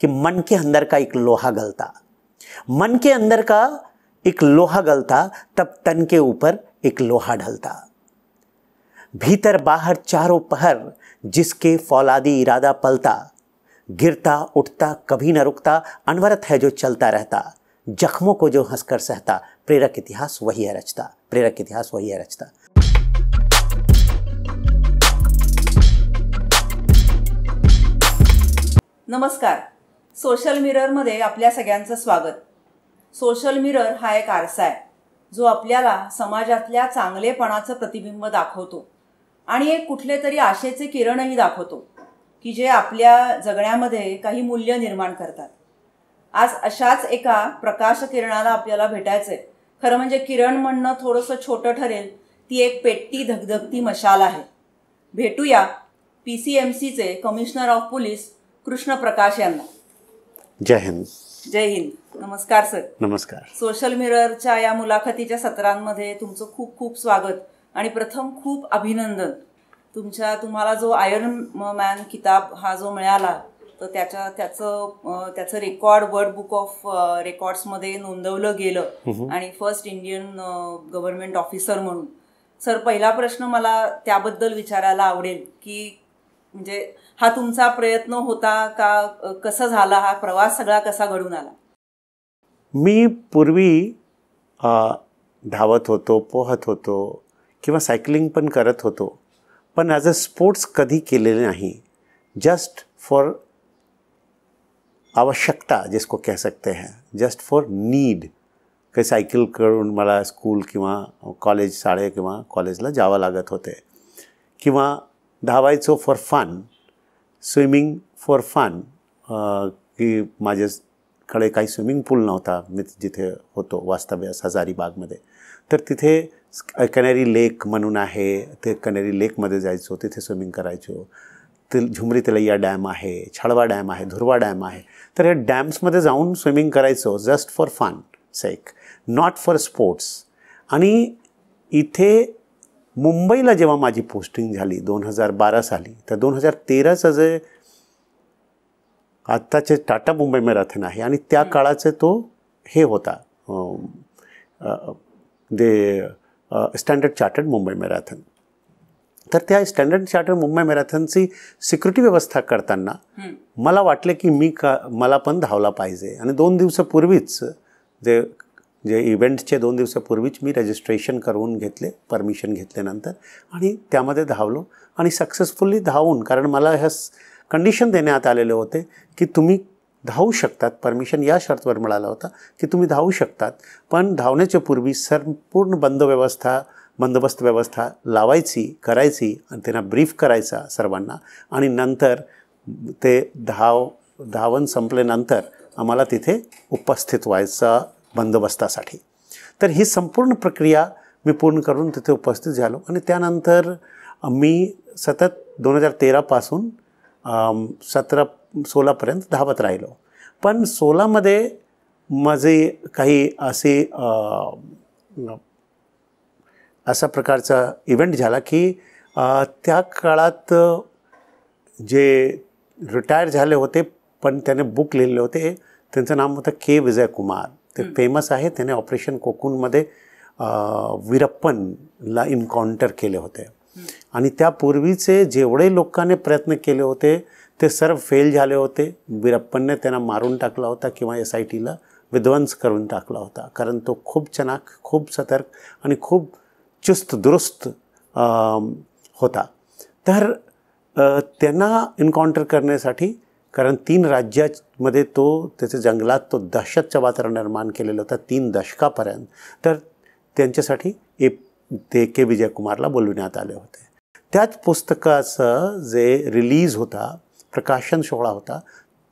कि मन के अंदर का एक लोहा गलता, मन के अंदर का एक लोहा गलता, तब तन के ऊपर एक लोहा ढलता। भीतर बाहर चारों पहर जिसके फौलादी इरादा पलता, गिरता उठता कभी न रुकता, अनवरत है जो चलता रहता, जख्मों को जो हंसकर सहता, प्रेरक इतिहास वही है रचता, प्रेरक इतिहास वही है रचता। नमस्कार, सोशल मिररमध्ये आपल्या सगळ्यांचं स्वागत। सोशल मिरर हा एक आरसा आहे जो आपल्याला समाजातल्या चांगलेपणाचं प्रतिबिंब दाखवतो आणि एक कुठले तरी आशेचे किरणही दाखवतो की जे आपल्या जगण्यामध्ये काही मूल्य निर्माण करतात। आज अशाच एका प्रकाश किरणाला आपल्याला भेटायचंय। खरं म्हणजे किरण म्हणणं थोडंसं छोटं ठरेल, ती एक पेटती धगधगती मशाल आहे। भेटूया PCMCचे commissioner of police Krishna Prakash यांना। जय हिंद। जय हिंद। नमस्कार सर। नमस्कार। सोशल मिररच्या या मुलाखतीच्या सत्रांमध्ये तुमचं खूप खूप स्वागत आणि प्रथम खूप अभिनंदन। तुम्हाला जो आयर्न मॅन किताब हा जो मिळाला तर त्याचं रेकॉर्ड वर्ल्ड बुक ऑफ रेकॉर्ड्समध्ये नोंदवलं गेलं आणि फर्स्ट इंडियन गव्हर्नमेंट ऑफिसर म्हणून। सर, पहिला प्रश्न मला त्याबद्दल विचारायला आवडेल की म्हणजे हा तुमचा प्रयत्न होता का, कसं झाला हा प्रवास, सगळा कसा घडून आला? मी पूर्वी धावत होतो, पोहत होतो किंवा सायकलिंग पण करत होतो, पण ॲज अ स्पोर्ट्स कधी केलेले नाही। जस्ट फॉर आवश्यकता जिसको कह सकते हैं, जस्ट फॉर नीड, काही सायकल करून मला स्कूल किंवा कॉलेज, शाळे किंवा कॉलेजला जावं लागत होते, किंवा धावायचो for fun, swimming for fun, की माझ्याकडे काही स्विमिंग पूल नव्हता। मी जिथे होतो वास्तव्यास हजारीबागमध्ये, तर तिथे कनेरी लेक म्हणून आहे, ते कनेरी लेकमध्ये जायचो, तिथे स्विमिंग करायचो। झुमरी तिलैया डॅम आहे, छळवा डॅम आहे, धुर्वा डॅम आहे, तर या डॅम्समध्ये जाऊन स्विमिंग करायचो just for fun sake, not for sports. आणि इथे मुंबईला जेव्हा माझी पोस्टिंग झाली 2012 साली, तर 2013चं जे आत्ताचे टाटा मुंबई मॅरेथॉन आहे आणि त्या काळाचे तो हे होता स्टँडर्ड चार्टर्ड मुंबई मॅरेथॉन। तर त्या स्टँडर्ड चार्टर्ड मुंबई मॅरेथॉनची सिक्युरिटी व्यवस्था करताना मला वाटले की मला पण धावला पाहिजे। आणि 2 दिवसापूर्वीच जे इव्हेंटचे 2 दिवसापूर्वीच मी रजिस्ट्रेशन करून घेतले, परमिशन घेतल्यानंतर, आणि त्यामध्ये धावलो आणि सक्सेसफुली धावून, कारण मला ह्या कंडिशन देण्यात आलेले होते की तुम्ही धावू शकतात, परमिशन या शर्तवर मिळाला होता की तुम्ही धावू शकतात, पण धावण्याच्या पूर्वी संपूर्ण बंदोबस्त व्यवस्था लावायची, करायची आणि त्यांना ब्रीफ करायचा सर्वांना, आणि नंतर ते धावन संपल्यानंतर आम्हाला तिथे उपस्थित व्हायचं बंदोबस्तासाठी। तर ही संपूर्ण प्रक्रिया मी पूर्ण करून तिथे उपस्थित झालो आणि त्यानंतर मी सतत 2013 पासून 16पर्यंत धावत राहिलो। पण 16मध्ये माझे काही असा प्रकारचा इव्हेंट झाला की त्या काळात जे रिटायर झाले होते पण त्याने बुक लिहिले होते, त्यांचं नाव होतं के विजय कुमार। ते फेमस आहे, त्याने ऑपरेशन कोकूनमध्ये वीरप्पनला इन्काउंटर केले होते आणि त्यापूर्वीचे जेवढे लोकांनी प्रयत्न केले होते ते सर्व फेल झाले होते। वीरप्पनने त्यांना मारून टाकला होता किंवा SITला विध्वंस करून टाकला होता, कारण तो खूप चनाक, खूप सतर्क आणि खूप चुस्त दुरुस्त होता। तर त्यांना इन्काउंटर करण्यासाठी, कारण 3 राज्यामध्ये त्याच्या जंगलात तो दहशतचं वातावरण निर्माण केलेलं होतं 3 दशकापर्यंत, तर त्यांच्यासाठी ते के विजय कुमारला बोलवण्यात आले होते। त्याच पुस्तकाचं जे रिलीज होता, प्रकाशन सोहळा होता,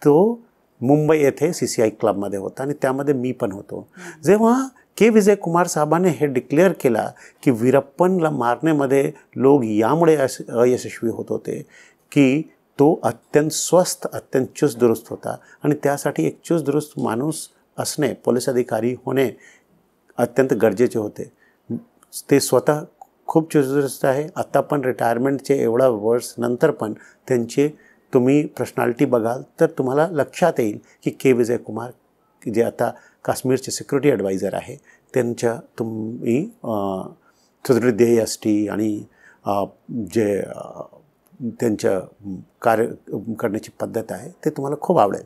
तो मुंबई येथे CCI क्लबमध्ये होता आणि त्यामध्ये मी पण होतो। जेव्हा के विजय कुमार साहेबांनी हे डिक्लेअर केला की वीरप्पनला मारण्यामध्ये लोक यामुळे अयशस्वी होत होते की तो अत्यंत स्वस्थ, अत्यंत चुस्त दुरुस्त होता आणि त्यासाठी एक चुस्त दुरुस्त माणूस असणे, पोलीस अधिकारी होणे अत्यंत गरजेचे होते। ते स्वतः खूप चुस्त दुरुस्त आहे, आता पण रिटायरमेंटचे एवढा वर्ष नंतर पण त्यांचे तुम्ही पर्सनॅलिटी बघाल तर तुम्हाला लक्षात येईल की के विजय कुमार जे आता काश्मीरचे सिक्युरिटी ॲडवायझर आहे, त्यांच्या तुम्ही ध्येय असती आणि जे त्यांचं कार्य करण्याची पद्धत आहे ते तुम्हाला खूप आवडेल.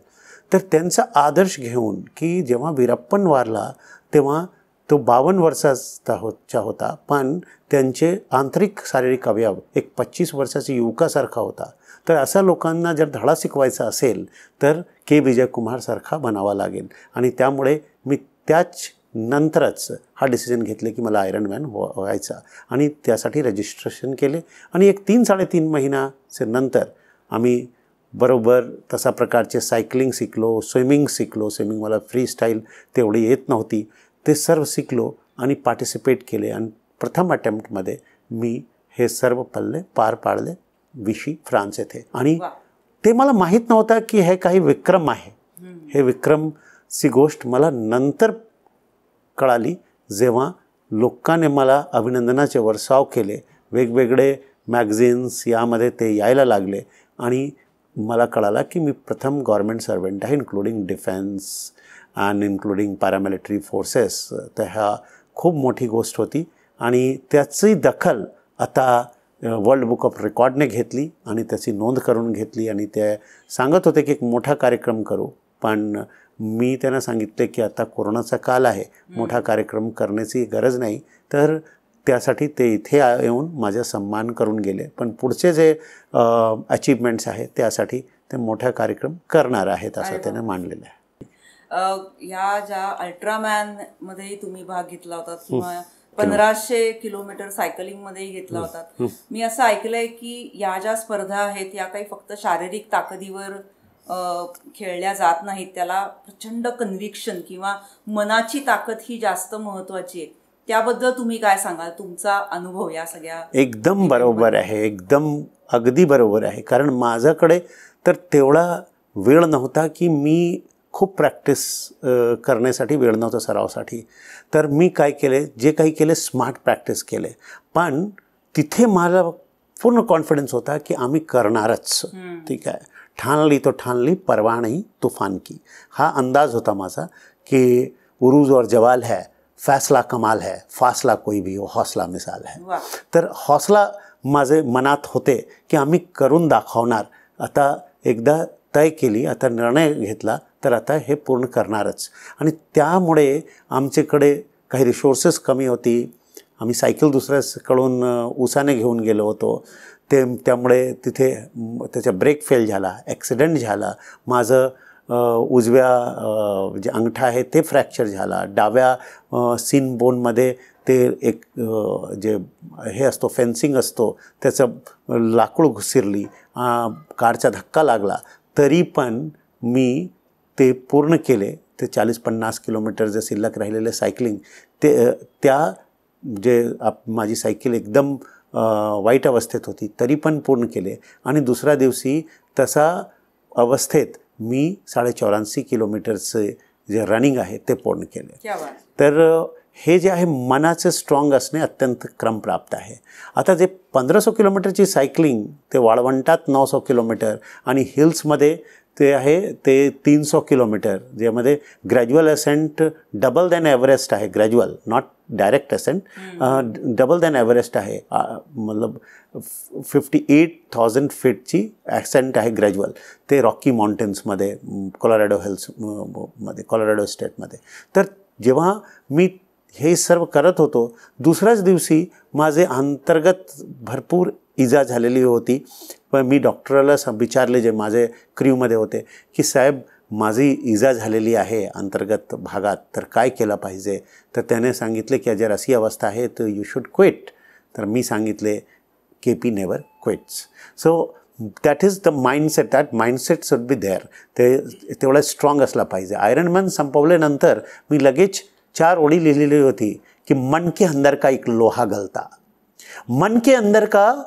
तर त्यांचा आदर्श घेऊन की जेव्हा वीरप्पन वारला तेव्हा तो 52 वर्षाचा होता, पण त्यांचे आंतरिक शारीरिक अवयव एक 25 वर्षाच्या युवकासारखा होता. तर अशा लोकांना जर धडा शिकवायचा असेल तर के विजय कुमारसारखा बनावा लागेल. आणि त्यामुळे मी त्याच नंतरच हा डिसिजन घेतले की मला आयरनमॅन व्हायचा आणि त्यासाठी रजिस्ट्रेशन केले. आणि एक 3-3.5 महिन्याचे नंतर आम्ही बरोबर तसा प्रकारचे सायकलिंग शिकलो, स्विमिंग शिकलो. स्विमिंग मला फ्री स्टाईल तेवढी येत नव्हती, ते सर्व शिकलो आणि पार्टिसिपेट केले. आणि प्रथम अटेम्प्टमध्ये मी हे सर्व पल्ले पार पाडले विशी फ्रान्स येथे. आणि ते मला माहीत नव्हतं की हे काही विक्रम आहे. हे विक्रमची गोष्ट मला नंतर कळाली जेव्हा लोकांनी मला अभिनंदनाचे वर्षाव केले. वेगवेगळे मॅगझिन्स यामध्ये ते यायला लागले आणि मला कळाला की मी प्रथम गव्हर्मेंट सर्वंट आहे, including defence and including paramilitary forces. तर ह्या खूप मोठी गोष्ट होती आणि त्याची दखल आता वर्ल्ड बुक ऑफ रेकॉर्डने घेतली आणि त्याची नोंद करून घेतली. आणि ते सांगत होते की एक मोठा कार्यक्रम करू, पण मी त्यांना सांगितले की आता कोरोनाचा काल आहे, मोठा कार्यक्रम करण्याची गरज नाही. तर त्यासाठी ते इथे येऊन माझा सन्मान करून गेले. पण पुढचे जे अचीवमेंट्स आहेत त्यासाठी ते मोठा कार्यक्रम करणार आहेत असं त्याने मांडलेलं आहे. ह्या ज्या अल्ट्रामॅनमध्ये तुम्ही भाग घेतला होता किंवा 1500 किलोमीटर सायकलिंगमध्येही घेतला होता. मी असं ऐकलंय की या ज्या स्पर्धा आहेत या काही फक्त शारीरिक ताकदीवर खेळल्या जात नाहीत, त्याला प्रचंड कन्व्हिक्शन किंवा मनाची ताकद ही जास्त महत्त्वाची आहे. त्याबद्दल तुम्ही काय सांगाल, तुमचा अनुभव या सगळ्या? एकदम बरोबर आहे, एकदम अगदी बरोबर आहे. कारण माझ्याकडे तर तेवढा वेळ नव्हता की मी खूप प्रॅक्टिस करण्यासाठी वेळ नव्हता सरावासाठी. तर मी काय केले, जे काही केले स्मार्ट प्रॅक्टिस केले. पण तिथे मला पूर्ण कॉन्फिडन्स होता की आम्ही करणारच. ठीक आहे, ठान ली तो ठान ली, परवाह नहीं तूफान की. हा अंदाज होता माझा की उरूज और जवाल है, फैसला कमाल है, फासला कोई भी हो, हौसला मिसाल है. तर हौसला माझे मनात होते की आम्ही करून दाखवणार. आता एकदा तय केली, आता निर्णय घेतला तर आता हे पूर्ण करणारच. आणि त्यामुळे आमच्याकडे काही रिसोर्सेस कमी होती. आम्ही सायकल दुसऱ्याकडून उसाने घेऊन गेलो होतो. त्यामुळे तिथे त्याचा ब्रेक फेल झाला, ॲक्सिडेंट झाला. माझं उजव्या जे अंगठा आहे ते फ्रॅक्चर झाला. डाव्या सीन बोनमध्ये ते एक जे हे असतो फेन्सिंग असतो त्याचं लाकूड घुसरली, कारचा धक्का लागला. तरी पण मी ते पूर्ण केले. ते 40-50 किलोमीटर जे शिल्लक राहिलेले सायकलिंग त्या जे माझी सायकल एकदम वाईट अवस्थेत होती तरी पण पूर्ण केले. आणि दुसऱ्या दिवशी तसा अवस्थेत मी 84.5 किलोमीटरचे जे रनिंग आहे ते पूर्ण केले. तर हे जे आहे मनाचे स्ट्रॉंग असणे अत्यंत क्रमप्राप्त आहे. आता जे 1500 किलोमीटरची सायकलिंग ते वाळवंटात 900 किलोमीटर आणि हिल्समध्ये ते आहे ते 300 किलोमीटर, ज्यामध्ये gradual ascent double than Everest आहे. Gradual, not direct ascent, double than Everest आहे. मतलब 58,000 फीटची ॲसेंट आहे ग्रॅज्युअल. ते रॉकी माउंटेन्समध्ये कोलोरॅडो हिल्समध्ये, कोलोरॅडो स्टेटमध्ये. तर जेव्हा मी हे सर्व करत होतो, दुसऱ्याच दिवशी माझे अंतर्गत भरपूर इजा झालेली होती. पण मी डॉक्टरला विचारले, जे माझे क्रूमध्ये होते, की साहेब माझी इजा झालेली आहे अंतर्गत भागात, तर काय केलं पाहिजे. तर त्याने सांगितले की जर अशी अवस्था आहे तर यू शुड क्विट. तर मी सांगितले KP never quits. So that is the mindset, that mindset should be there. ते तेवढा स्ट्रॉंग असला पाहिजे. आयरनमॅन संपवल्यानंतर मी लगेच 4 ओळी लिहिलेली होती की मन के अंदर का एक लोहा गलता, मन के अंदर का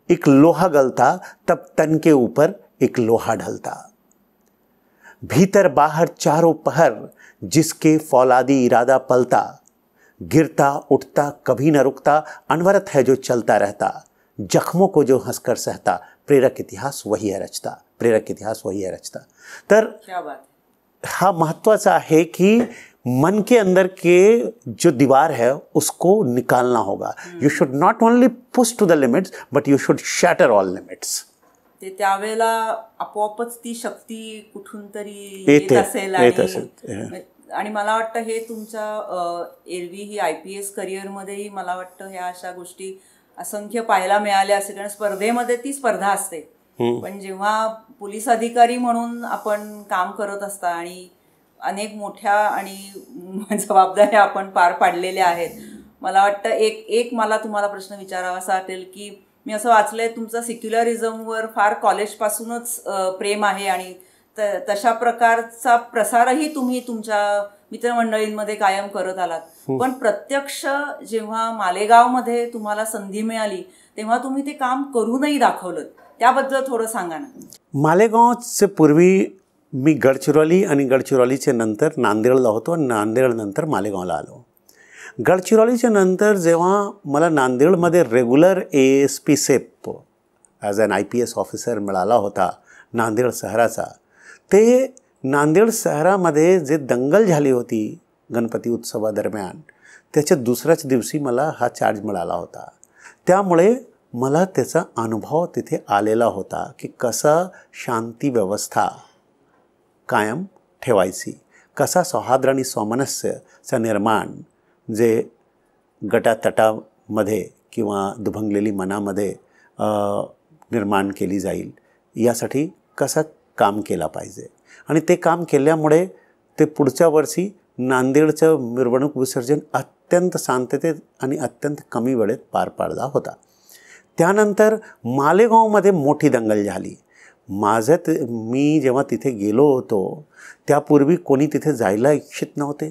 एक लोहा गलता, तब तन के ऊपर एक लोहा ढलता. भीतर बाहर चारों पहर जिसके फौलादी इरादा पलता, गिरता उठता कभी न रुकता, अनवरत है जो चलता रहता, जख्मों को जो हंसकर सहता, प्रेरक इतिहास वही है रचता, प्रेरक इतिहास वही है रचता। तर क्या बात है। हा महत्त्वाचा आहे कि मन के अंदर के जो दीवार है उसको निकालना होगा। You should not only push to the limits but you should shatter all limits. ते त्यावेळेला आपोआपच ती शक्ती कुठून तरी येत असेल आणि मला वाटतं हे तुमच्या एरवी ही IPS करिअरमध्येही मला वाटतं ह्या अशा गोष्टी असंख्य पाहायला मिळाल्या असेल, कारण स्पर्धेमध्ये ती स्पर्धा असते, पण जेव्हा पोलीस अधिकारी म्हणून आपण काम करत असता आणि अनेक मोठ्या आणि जबाबदाऱ्या आपण पार पाडलेल्या आहेत, मला वाटतं एक मला तुम्हाला प्रश्न विचारावासा वाटेल की मी असं वाचलंय तुमचं सेक्युलरिझमवर फार कॉलेजपासूनच प्रेम आहे आणि तशा प्रकारचा प्रसारही तुम्ही तुमच्या मित्रमंडळींमध्ये कायम करत आलात, पण प्रत्यक्ष जेव्हा मालेगावमध्ये तुम्हाला संधी मिळाली तेव्हा तुम्ही ते काम करूनही दाखवलं, त्याबद्दल थोडं सांगा ना। मालेगावचे पूर्वी मी गडचिरोली आणि गडचिरोलीच्या नंतर नांदेडला होतो आणि नांदेडनंतर मालेगावला आलो। गडचिरोलीच्या नंतर जेव्हा मला नांदेडमध्ये रेग्युलर ASP सेप ॲज अन IPS ऑफिसर मिळाला होता नांदेड शहराचा, ते नांदेड शहरामध्ये जे दंगल झाली होती गणपती उत्सवादरम्यान त्याच्या दुसऱ्याच दिवशी मला हा चार्ज मिळाला होता। त्यामुळे मला त्याचा अनुभव तिथे आलेला होता की कसा शांती व्यवस्था कायम ठेवायची, कसा सौहार्द आणि सामंजस्याचं निर्माण जे गटातटामध्ये किंवा दुभंगलेली मनामध्ये निर्माण केली जाईल यासाठी कसं काम केला पाहिजे। आणि ते काम केल्यामुळे ते पुढच्या वर्षी नांदेडचं मिरवणूक विसर्जन अत्यंत शांततेत आणि अत्यंत कमी वेळेत पार पाडला होता। त्यानंतर मालेगावमध्ये मोठी दंगल झाली। मी जेव्हा तिथे गेलो होतो त्यापूर्वी कोणी तिथे जायला इच्छित नव्हते।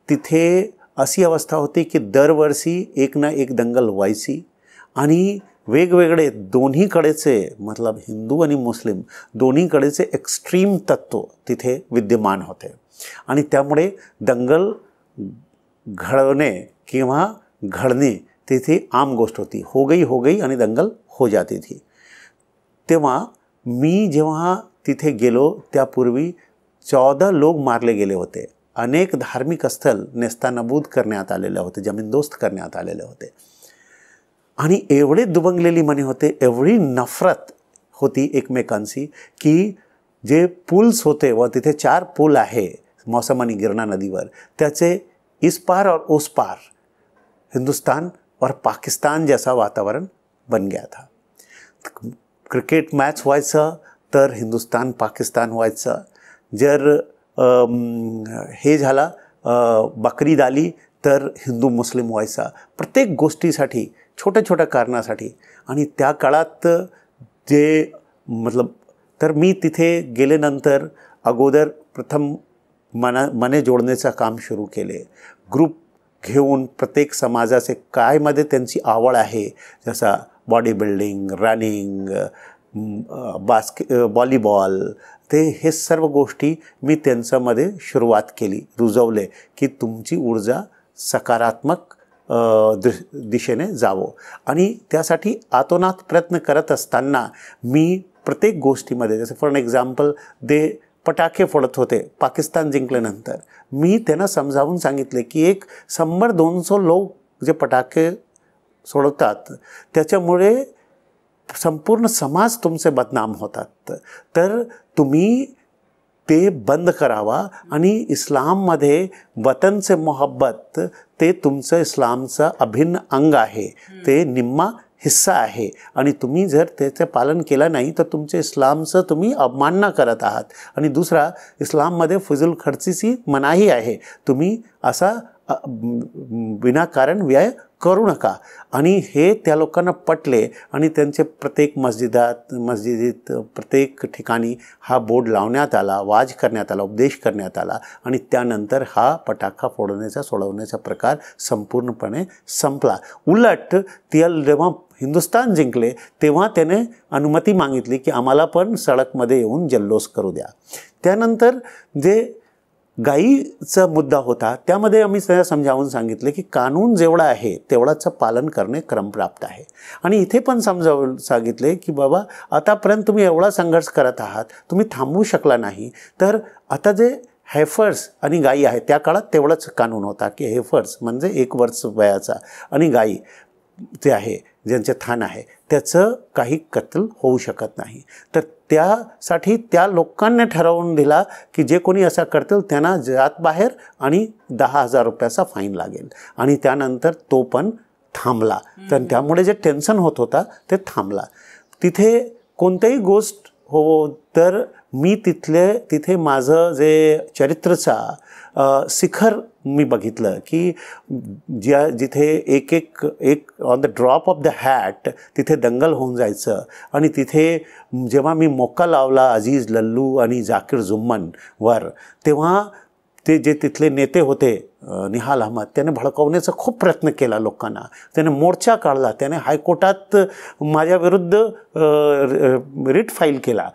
तिथे अशी अवस्था होती की दरवर्षी एक ना एक दंगल व्हायची आणि वेगवेगळे दोन्हीकडेचे मतलब हिंदू आणि मुस्लिम दोन्हीकडेचे एक्स्ट्रीम तत्व तिथे विद्यमान होते आणि त्यामुळे दंगल घडवणे किंवा घडणे तिथे आम गोष्ट होती। हो गई आणि दंगल हो जाती थी। तेव्हा मी जेव्हा तिथे गेलो त्यापूर्वी 14 लोक मारले गेले होते, अनेक धार्मिक स्थल नेस्तानाबूद करण्यात आलेले होते, जमीनदोस्त करण्यात आलेले होते आणि एवढे दुभंगलेली मने होते, एवढी नफरत होती एकमेकांशी की जे पुल्स होते व तिथे 4 पूल आहे मौसम आणि गिरणा नदीवर, त्याचे इस पार और उस पार हिंदुस्तान और पाकिस्तान जैसा वातावरण बन गया था। क्रिकेट मॅच व्हायचं तर हिंदुस्तान पाकिस्तान व्हायचं, जर हे झाला बकरीद आली तर हिंदू मुस्लिम व्हायचा, प्रत्येक गोष्टीसाठी छोट्या छोट्या कारणासाठी। आणि त्या काळात जे मतलब तर मी तिथे गेल्यानंतर अगोदर प्रथम मने जोडण्याचं काम सुरू केले। ग्रुप घेऊन प्रत्येक समाजाचे कायमध्ये त्यांची आवड आहे, जसा बॉडी बिल्डिंग, रनिंग, व्हॉलीबॉल, ते हे सर्व गोष्टी मी त्यांच्यामध्ये सुरुवात केली, रुजवले की तुमची ऊर्जा सकारात्मक दिशेने जावो। आणि त्यासाठी आतोनात प्रयत्न करत असताना मी प्रत्येक गोष्टीमध्ये, जसं फॉर एक्झाम्पल ते पटाके फोडत होते पाकिस्तान जिंकल्यानंतर, मी त्यांना समजावून सांगितले की 100-200 लोक जे पटाके सोडतात त्याच्यामुळे संपूर्ण समाज तुमचे बदनाम होतात, तर तुम्ही ते बंद करावा आणि इस्लाममध्ये वतनचे मोहब्बत ते तुमचं इस्लामचं अभिन्न अंग आहे, ते निम्मा हिस्सा आहे आणि तुम्ही जर त्याचे पालन केलं नाही तर तुमचे इस्लामचं तुम्ही अवमानना करत आहात। आणि दुसरा, इस्लाममध्ये फजूल खर्चीची मनाई आहे, तुम्ही असा विनाकारण व्यय करू नका। आणि हे त्या लोकांना पटले आणि त्यांचे प्रत्येक मस्जिदीत प्रत्येक ठिकाणी हा बोर्ड लावण्यात आला, वाज करण्यात आला, उपदेश करण्यात आला आणि त्यानंतर हा पटाका फोडण्याचा सोडवण्याचा प्रकार संपूर्णपणे संपला। उलट जेव्हा हिंदुस्तान जिंकले तेव्हा त्याने अनुमती मागितली की आम्हाला पण सडकमध्ये येऊन जल्लोष करू द्या। त्यानंतर जे गायीचा मुद्दा होता, त्यामध्ये आम्ही त्याला समजावून सांगितले की कानून जेवढा आहे तेवढाचं पालन करणे क्रमप्राप्त आहे. आणि इथे पण समजावून सांगितले की बाबा आतापर्यंत तुम्ही एवढा संघर्ष करत आहात, तुम्ही थांबवू शकला नाही, तर आता जे हेफर्स आणि गायी आहेत त्या काळात तेवढाच कानून होता की हेफर्स म्हणजे 1 वर्ष वयाचा आणि गायी जे आहे ज्यांचे थान आहे त्याचं काही कत्ल होऊ शकत नाही. तर त्यासाठी त्या लोकांनी ठरवून दिला की जे कोणी असं करतील त्यांना जात बाहेर आणि 10,000 रुपयाचा फाईन लागेल. आणि त्यानंतर तो पण थांबला. तर त्यामुळे जे टेन्शन होत होता ते थांबला. तिथे कोणत्याही गोष्ट हो तर मी तिथे माझं जे चरित्रचा शिखर मी बघितलं की जिथे एक on the drop of the hat तिथे दंगल होऊन जायचं. आणि तिथे जेव्हा मी मोका लावला अजीज लल्लू आणि जाकीर जुम्मनवर, तेव्हा ते जे तिथले नेते होते निहाल अहमद, त्याने भडकवण्याचा खूप प्रयत्न केला लोकांना. त्याने मोर्चा काढला, त्याने हायकोर्टात माझ्याविरुद्ध रिट फाईल केला.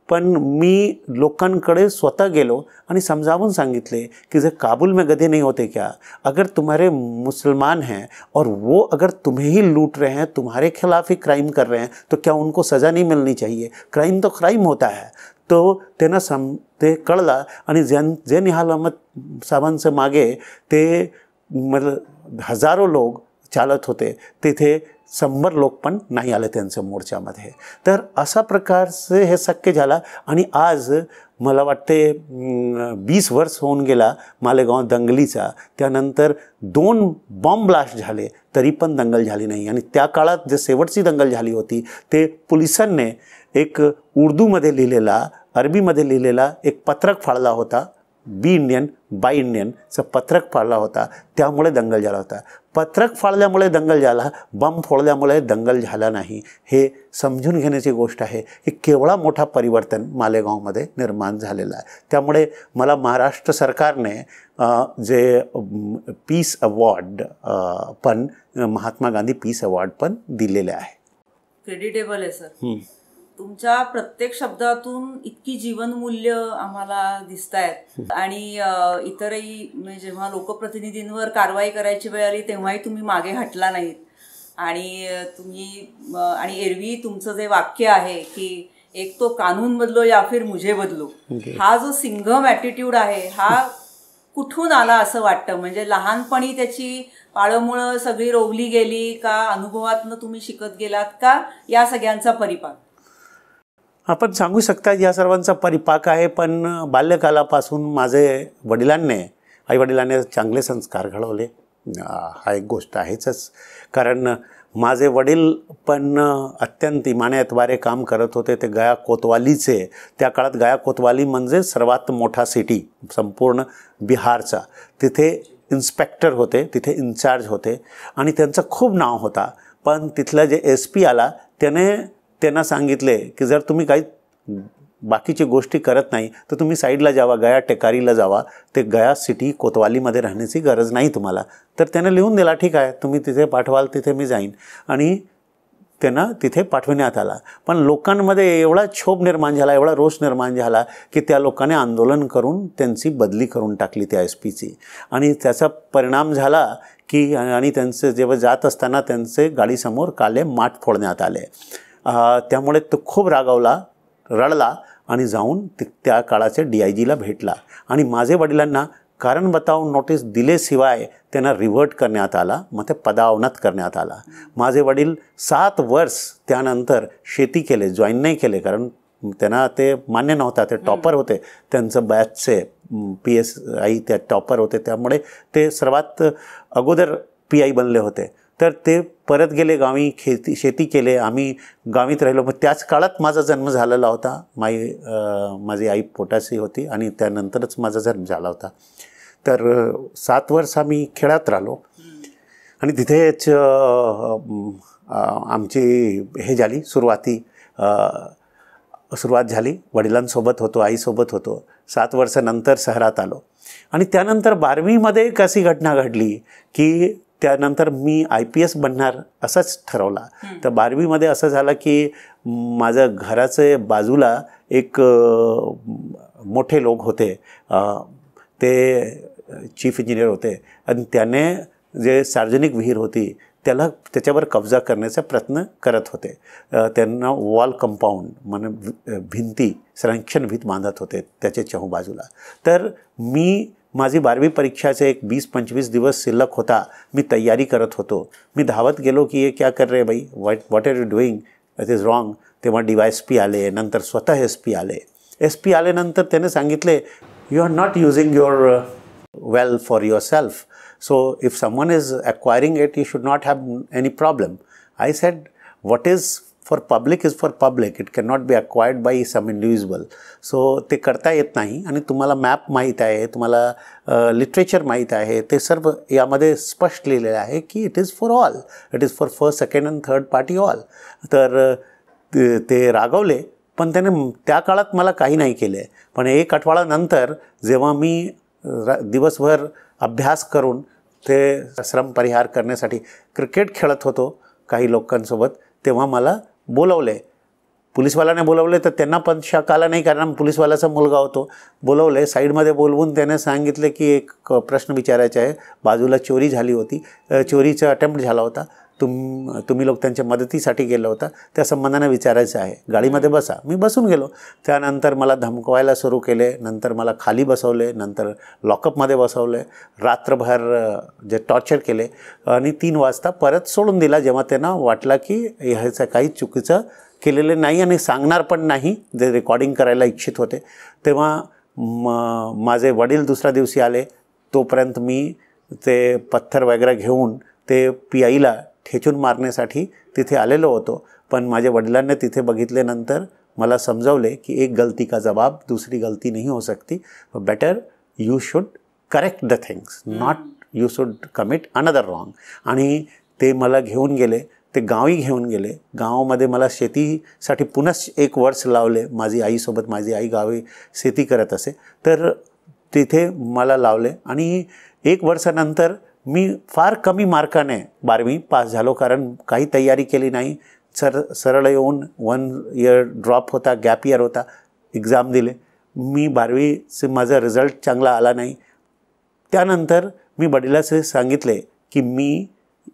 पण मी लोकांकडे स्वतः गेलो आणि समझावन सांगितले कि जे काबुल में गधे नहीं होते क्या, अगर तुम्हारे मुसलमान हैं और वो अगर तुम्हें ही लूट रहे हैं, तुम्हारे खिलाफ ही क्राइम कर रहे हैं, तो क्या उनको सज़ा नहीं मिलनी चाहिए? क्राइम तो क्राइम होता है. तो त्यांना ते कळला आणि जे निहाल अहमद साहेबांचे मागे ते मतलब हजारो लोक चालत होते, तिथे 100 लोक पण नाही आले त्यांच्या मोर्चामध्ये. तर अशा प्रकारचे हे शक्य झाला. आणि आज मला वाटते 20 वर्ष होऊन गेला मालेगाव दंगलीचा. त्यानंतर 2 बॉम्ब ब्लास्ट झाले तरी पण दंगल झाली नाही. आणि त्या काळात जे शेवटची दंगल झाली होती ते पोलिसांनी एक उर्दूमध्ये लिहिलेला, अरबीमध्ये लिहिलेला एक पत्रक फाडला होता. बी इंडियन बाय इंडियनचं पत्रक फाडला होता, त्यामुळे दंगल झाला होता. पत्रक फाडल्यामुळे दंगल झाला, बम फोडल्यामुळे दंगल झाला नाही. हे समजून घेण्याची गोष्ट आहे की केवढा मोठा परिवर्तन मालेगावमध्ये निर्माण झालेला आहे. त्यामुळे मला महाराष्ट्र सरकारने जे पीस अवॉर्ड पण महात्मा गांधी पीस अवॉर्ड पण दिलेले आहे. क्रेडिटेबल आहे सर. तुमच्या प्रत्येक शब्दातून इतकी जीवनमूल्य आम्हाला दिसत आहेत. आणि इतरही जेव्हा लोकप्रतिनिधींवर कारवाई करायची वेळ आली तेव्हाही तुम्ही मागे हटला नाहीत. आणि आणि एरवी तुमचं जे वाक्य आहे की एक तो कानून बदलो या फिर मुझे बदलो, हा जो सिंघम ॲटिट्यूड आहे हा कुठून आला असं वाटतं? म्हणजे लहानपणी त्याची पाळंमुळं सगळी रोवली गेली का, अनुभवातनं तुम्ही शिकत गेलात का, या सगळ्यांचा परिपाक? आपण सांगू शकता या सर्वांचा परिपाक आहे. पण बाल्यकालापासून माझे आईवडिलांनी चांगले संस्कार घडवले, हा एक गोष्ट आहेच. कारण माझे वडील पण अत्यंत इमानतवारे काम करत होते. ते गया कोतवालीचे, त्या काळात गया कोतवाली म्हणजे सर्वात मोठा सिटी संपूर्ण बिहारचा. तिथे इन्स्पेक्टर होते, तिथे इन्चार्ज होते आणि त्यांचं खूप नाव होता. पण तिथला जे SP आला त्यांना सांगितले की जर तुम्ही काही बाकीची गोष्टी करत नाही तर तुम्ही साईडला जावा, गया टेकारीला जावा, ते गया सिटी कोतवालीमध्ये राहण्याची गरज नाही तुम्हाला. तर त्याने लिहून दिला, ठीक आहे तुम्ही तिथे पाठवाल तिथे मी जाईन. आणि त्यांना तिथे पाठवण्यात आला. पण लोकांमध्ये एवढा क्षोभ निर्माण झाला, एवढा रोष निर्माण झाला की त्या लोकांनी आंदोलन करून त्यांची बदली करून टाकली त्या SPची. आणि त्याचा परिणाम झाला की आणि त्यांचे जेव्हा जात असताना त्यांचे गाडीसमोर काले माठ फोडण्यात आले. त्यामुळे तो खूप रागावला, रडला आणि जाऊन त्या काळाचे DIGला भेटला. आणि माझे वडिलांना कारण बतावून नोटीस दिल्याशिवाय त्यांना रिव्हर्ट करण्यात आला, मग ते पदावनत करण्यात आला. माझे वडील 7 वर्ष त्यानंतर शेती केले, जॉईन नाही केले, कारण त्यांना ते मान्य नव्हता. ते टॉपर होते, त्यांचं बॅचचे PSI त्या टॉपर होते, त्यामुळे ते सर्वात अगोदर PI बनले होते. तर ते परत गेले गावी, शेती केले, आम्ही गावीत राहिलो. मग त्याच काळात माझा जन्म झालेला होता. माझी आई पोटाशी होती आणि त्यानंतरच माझा जन्म झाला होता. तर 7 वर्ष आम्ही खेळात राहिलो. आणि तिथेच आमची हे झाली सुरुवात झाली. वडिलांसोबत होतो, आईसोबत होतो. 7 वर्षानंतर शहरात आलो. आणि त्यानंतर 12वीमध्ये कशी घटना घडली की त्यानंतर मी IPS बनणार असंच ठरवला. तर 12वीमध्ये असं झालं की माझ्या घराचे बाजूला एक मोठे लोक होते, ते चीफ इंजिनियर होते आणि त्याने जे सार्वजनिक विहीर होती त्याच्यावर कब्जा करण्याचा प्रयत्न करत होते. त्यांना वॉल कंपाऊंड म्हणजे भिंती संरक्षण भीत बांधत होते त्याच्या चहू बाजूला. तर मी माझी 12वी परीक्षाचे एक 20-25 दिवस शिल्लक होता. मी तयारी करत होतो. मी धावत गेलो की ये क्या कर रहे भाई, what are you doing, it is wrong. तेव्हा DYSP आले, नंतर स्वतः SP आले. SP आल्यानंतर त्याने सांगितले you are not using your well for yourself. So if someone is acquiring it, you should not have any problem. I said, what is for public is for public. It cannot be acquired by some individual. So ते करता येत नाही. आणि तुम्हाला map माहीत आहे, तुम्हाला literature माहीत आहे, ते सर्व यामध्ये स्पष्ट लिहिलेलं आहे की it is for all, it is for first, second and third party all. तर ते रागवले, पण त्याने त्या काळात मला काही नाही केले. पण एक आठवड्यानंतर जेव्हा मी दिवसभर अभ्यास करून ते श्रम परिहार करण्यासाठी क्रिकेट खेळत होतो काही लोकांसोबत, तेव्हा मला बोलवले. पोलिसवाल्याने बोलवले तर त्यांना पण शक आला नाही, कारण पोलिसवाल्याचा मुलगा होतो. बोलवले साईडमध्ये, बोलवून त्याने सांगितले की एक प्रश्न विचारायचा आहे. बाजूला चोरी झाली होती, चोरीचा अटेम्प्ट झाला होता, तुम्ही लोक त्यांच्या मदतीसाठी गेला होता, त्या संबंधाने विचारायचं आहे, गाडीमध्ये बसा. मी बसून गेलो. त्यानंतर मला धमकवायला सुरू केले. नंतर मला खाली बसवले, नंतर लॉकअपमध्ये बसवले, रात्रभर जे टॉर्चर केले आणि 3 वाजता परत सोडून दिला, जेव्हा त्यांना वाटला की ह्याचं काही चुकीचं केलेले नाही आणि सांगणार पण नाही, जे रेकॉर्डिंग करायला इच्छित होते. तेव्हा माझे वडील दुसऱ्या दिवशी आले. तोपर्यंत मी ते पत्थर वगैरे घेऊन ते PIला ठेचून मारण्यासाठी तिथे आलेलो होतो. पण माझ्या वडिलांनी तिथे बघितल्यानंतर मला समजावले की एक गलती का जवाब दूसरी गलती नहीं हो सकती. Better you should correct the things, not you should commit another wrong. आणि ते मला घेऊन गेले, ते गावी घेऊन गेले. गावामध्ये मला शेतीसाठी पुन्हा 1 वर्ष लावले. माझी आईसोबत, माझी आई गावी शेती करत असे, तर तिथे मला लावले. आणि 1 वर्षानंतर मी फार कमी मार्काने 12वी पास झालो, कारण काही तयारी केली नाही. सरळ येऊन 1 इयर ड्रॉप होता, गॅप इयर होता, एक्झाम दिले. मी 12वीचे माझा रिझल्ट चांगला आला नाही. त्यानंतर मी वडिलांचे सांगितले की मी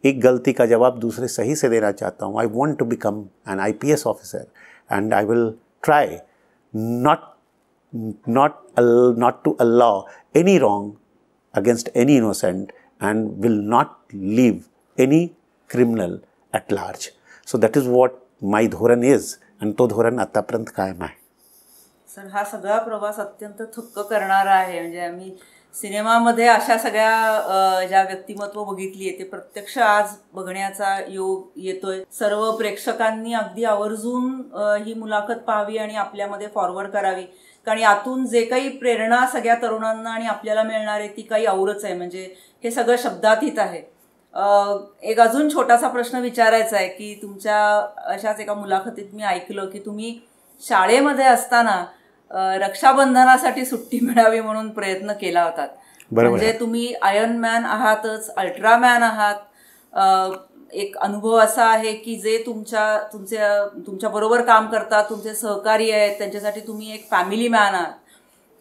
एक गलती का जवाब दूसरे सही से देना चाहता हूँ. I want to become an IPS officer and I will try not to allow any wrong against any innocent and will not leave any criminal at large. So that is what my धोरण is, आणि तो धोरण आतापर्यंत कायम आहे. Sir, हा सगळा प्रवास अत्यंत थक्क करणारा आहे. म्हणजे आम्ही सिनेमामध्ये अशा सगळ्या ज्या व्यक्तिमत्व बघितली आहे ते प्रत्यक्ष आज बघण्याचा योग येतोय. सर्व प्रेक्षकांनी अगदी आवर्जून ही मुलाखत पाहावी आणि आपल्यामध्ये फॉरवर्ड करावी, कारण यातून जे काही प्रेरणा सगळ्या तरुणांना आणि आपल्याला मिळणार आहे ती काही औरच आहे. म्हणजे हे सगळं शब्दातीत आहे. एक अजून छोटासा प्रश्न विचारायचा आहे की तुमच्या अशाच एका मुलाखतीत मी ऐकलं की तुम्ही शाळेमध्ये असताना रक्षाबंधनासाठी सुट्टी मिळावी म्हणून प्रयत्न केला होता. म्हणजे तुम्ही आयर्न मॅन आहातच, अल्ट्रामॅन आहात. एक अनुभव असा आहे की जे तुमच्या बरोबर काम करतात, तुमचे सहकारी आहेत, त्यांच्यासाठी तुम्ही एक फॅमिली मॅन आहात.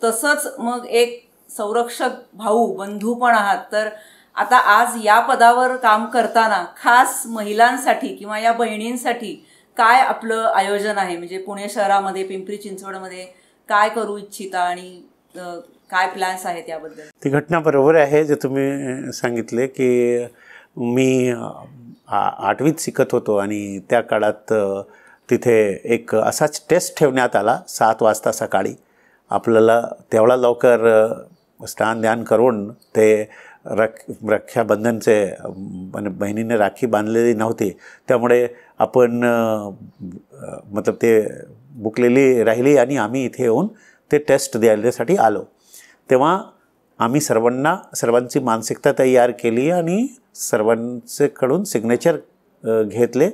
तसंच मग एक संरक्षक भाऊ, बंधू पण आहात. तर आता आज या पदावर काम करताना खास महिलांसाठी किंवा या बहिणींसाठी काय आपलं आयोजन आहे? म्हणजे पुणे शहरामध्ये, पिंपरी चिंचवडमध्ये काय करू इच्छिता आणि काय प्लॅन्स आहेत याबद्दल? ती घटना बरोबर आहे जे तुम्ही सांगितले की मी 8वीत शिकत होतो आणि त्या काळात तिथे एक असाच टेस्ट ठेवण्यात आला 7 वाजता सकाळी. आपल्याला तेवढा लवकर स्नान ध्यान करून ते रक्षाबंधनचे बहिणीने राखी बांधलेली नव्हती, त्यामुळे आपण मतलब ते बुकलेली राहिली आणि आम्ही इथे येऊन ते टेस्ट द्यायसाठी आलो. तेव्हा आम्ही सर्वांची मानसिकता तयार केली आणि सर्वांच्याकडून सिग्नेचर घेतले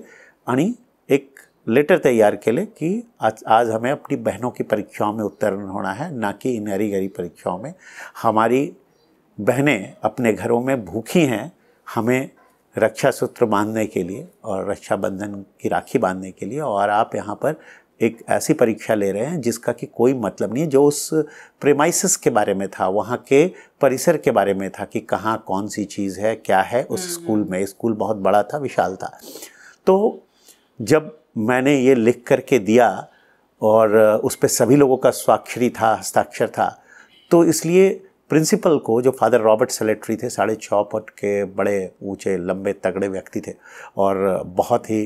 आणि एक लेटर तैयार केले कि आज हमें अपनी बहनों की परीक्षाओं में उत्तीर्ण होना है, ना कि इन हरी गरी परीक्षाओं में. हमारी बहनें अपने घरों में भूखी हैं, हमें रक्षा सूत्र बांधने के लिए और रक्षाबंधन की राखी बांधने के लिए, और आप यहाँ पर एक ऐसी परीक्षा ले रहे हैं जिसका कि कोई मतलब नहीं है, जो उस प्रेमाइसिस के बारे में था, वहाँ के परिसर के बारे में था कि कहाँ कौन सी चीज़ है, क्या है उस स्कूल में। स्कूल बहुत बड़ा था, विशाल था। तो जब मैंने ये लिख करके दिया और उस पर सभी लोगों का स्वाक्षरी था, हस्ताक्षर था, तो इसलिए प्रिंसिपल को, जो फादर रॉबर्ट सेलेट्री थे, 6.5 फुट के बड़े ऊंचे लंबे तगड़े व्यक्ति थे और बहुत ही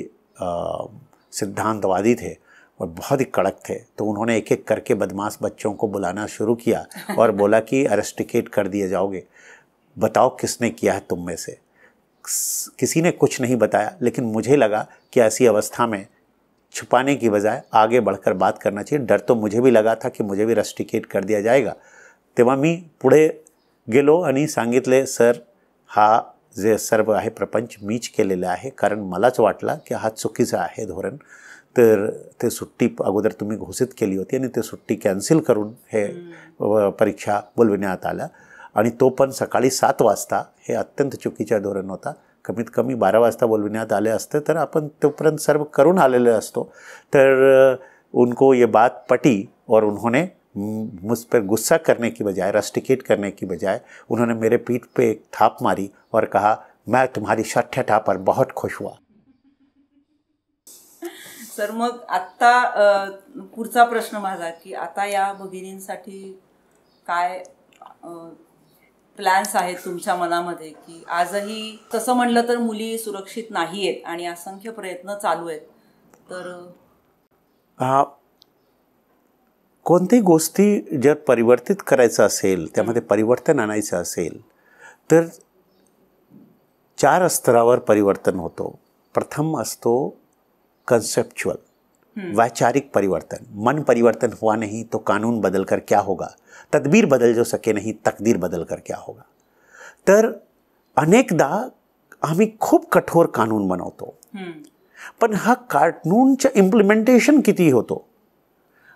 सिद्धांतवादी थे और बहुत ही कड़क थे, तो उन्होंने एक एक करके बदमाश बच्चों को बुलाना शुरू किया और बोला कि अरेस्टिकेट कर दिए जाओगे, बताओ किसने किया है तुम में से। किसी ने कुछ नहीं बताया, लेकिन मुझे लगा कि ऐसी अवस्था में छुपाने की बजाय आगे बढ़कर बात करना चाहिए। डर तो मुझे भी लगा था कि मुझे भी रस्टिकेट कर दिया जाएगा। तेव्हा मी पुढे गेलो आणि सांगितले, सर हा जे सर्व आहे प्रपंच मीच केलेला आहे, कारण मलाच वाटला की हा चुकीचा आहे धोरण, तर ते सुट्टी अगोदर तुम्ही घोषित केली होती आणि ते सुट्टी कॅन्सल करून हे परीक्षा बोलविण्यात आल्या आणि तो पण सकाळी 7 वाजता। हे अत्यंत चुकीचा धोरण होता। कमीत कमी 12 वाजता बोलविण्यात आले असते तर आपण तोपर्यंत सर्व करून आलेले असतो। तर उनको ये बात पटी और उन्होंने मुझ पर गुस्सा करने की बजाय, रस्टिकेट करने की बजाय, उन्होंने मेरे पीठ पे एक थाप मारी और कहा, मैं तुम्हारी शठ्ठता पर बहुत खुश हुआ। सर, मग आत्ता पुढचा प्रश्न माझा की आता या भगिनींसाठी काय प्लॅन्स आहेत तुमच्या मनामध्ये, की आजही तसं म्हणलं तर मुली सुरक्षित नाही आहेत आणि असंख्य प्रयत्न चालू आहेत, तर कोणत्याही गोष्टी जर परिवर्तित करायचं असेल, त्यामध्ये परिवर्तन आणायचं असेल तर 4 स्तरावर परिवर्तन होतो। प्रथम असतो कंसेप्चुअल, वैचारिक परिवर्तन। मन परिवर्तन हुआ नहीं तो कानून बदल कर क्या होगा, तदबीर बदल जो सके नहीं तकदीर बदल कर क्या होगा। तर अनेकदा आम्ही खूप कठोर कानून बनवतो, पण हा कानूनचं इम्प्लिमेंटेशन किती होतो।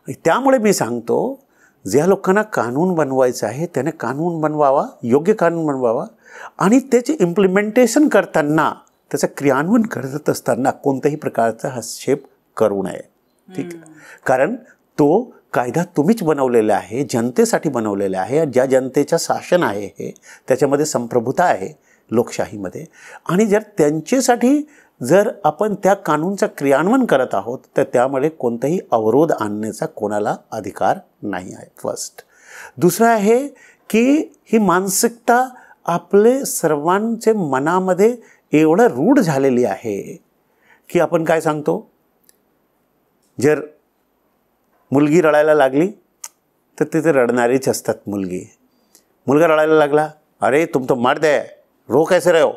त्यामुळे मी सांगतो, ज्या लोकांना कानून बनवायचं आहे त्याने कानून बनवावा, योग्य कानून बनवावा आणि त्याचे इम्प्लिमेंटेशन करताना, त्याचं क्रियान्वयन करत असताना कोणत्याही प्रकारचा हस्तक्षेप करू नये। ठीक, कारण तो कायदा तुम्हीच बनवलेला आहे, जनतेसाठी बनवलेला आहे। ज्या जनतेचं शासन आहे हे, त्याच्यामध्ये संप्रभुता आहे लोकशाहीमध्ये, आणि जर त्यांच्यासाठी जर आपण त्या कानूनचं क्रियान्वयन करत आहोत तर त्यामुळे कोणताही अवरोध आणण्याचा कोणाला अधिकार नाही आहे, फर्स्ट। दुसरं आहे की ही मानसिकता आपले सर्वांचे मनामध्ये एवढं रूढ झालेली आहे की आपण काय सांगतो, जर मुलगी रडायला लागली तर तिथे रडणारीच असतात मुलगी। मुलगा रडायला लागला, अरे तुम तो मर्द है, रो कैसे रहे हो।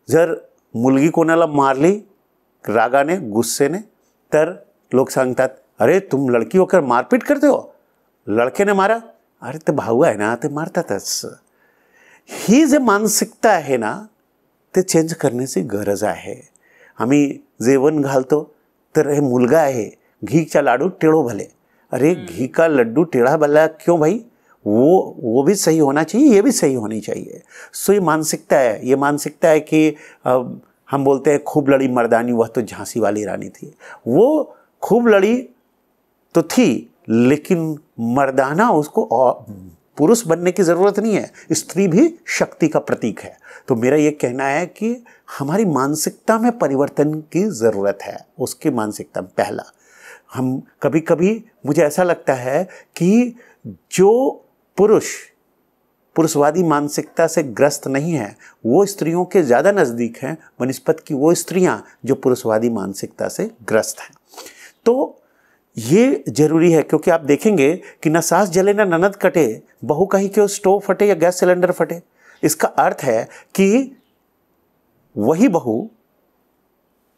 जर मुलगी कोणाला मारली रागाने, गुस्सेने, तर लोक सांगतात, अरे तुम लड़की होकर मारपीट करते हो, लड़के ने मारा, अरे ते भाऊ आहे ना, ते मारतातच। ही जे मानसिकता आहे ना, ते चेंज करण्याची गरज आहे। आम्ही जेवण घालतो तर हे मुलगा आहे, घी का लाडू टेढ़ो भले, अरे घी का लड्डू टेढ़ा भला क्यों भाई, वो भी सही होना चाहिए, ये भी सही होनी चाहिए। सो ये मानसिकता है, ये मानसिकता है कि हम बोलते हैं खूब लड़ी मर्दानी वह तो झांसी वाली रानी थी। वो खूब लड़ी तो थी, लेकिन मर्दाना उसको पुरुष बनने की ज़रूरत नहीं है, स्त्री भी शक्ति का प्रतीक है। तो मेरा ये कहना है कि हमारी मानसिकता में परिवर्तन की ज़रूरत है। उसकी मानसिकता पहला, हम कभी कभी मुझे ऐसा लगता है कि जो पुरुषवादी मानसिकता से ग्रस्त नहीं है वो स्त्रियों के ज़्यादा नज़दीक हैं बनिस्बत कि वो स्त्रियां जो पुरुषवादी मानसिकता से ग्रस्त हैं। तो ये ज़रूरी है, क्योंकि आप देखेंगे कि न सास जले न ननद कटे, बहू कहीं क्यों स्टोव फटे या गैस सिलेंडर फटे। इसका अर्थ है कि वही बहू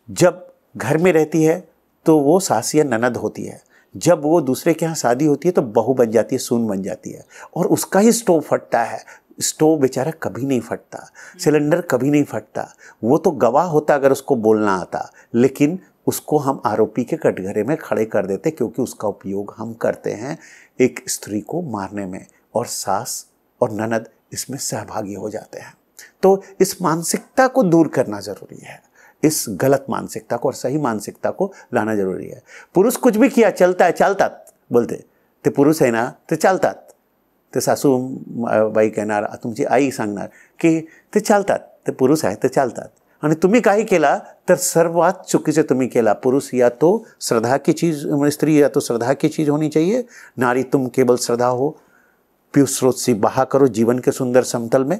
जब घर में रहती है तो वो सास या ननद होती है, जब वो दूसरे के यहाँ शादी होती है तो बहू बन जाती है, सून बन जाती है, और उसका ही स्टोव फटता है। स्टोव बेचारा कभी नहीं फटता, सिलेंडर कभी नहीं फटता। वो तो गवाह होता अगर उसको बोलना आता, लेकिन उसको हम आरोपी के कटघरे में खड़े कर देते क्योंकि उसका उपयोग हम करते हैं एक स्त्री को मारने में, और सास और ननद इसमें सहभागी हो जाते हैं। तो इस मानसिकता को दूर करना ज़रूरी है। इस गलत मानसिकता को और सही मानसिकता को लाना जरुरी आहे. पुरुष कुछ भी किया चालतात बोलते, ते पुरुष आहे ना ते चालतात. ते सासू बाई कहणार, तुमची आई सांगणार की ते चालतात, ते पुरुष आहे ते चालतात. आणि तुम्ही काही केला तर सर्वात चुकीचे तुम्ही केला. पुरुष या तो श्रद्धा की चीज़, स्त्री या तो श्रद्धा की चीज़ होनी चाहिए. नारी तुम केवल श्रद्धा हो, पीयूष स्रोत से बहा करो जीवन के सुंदर समतल में.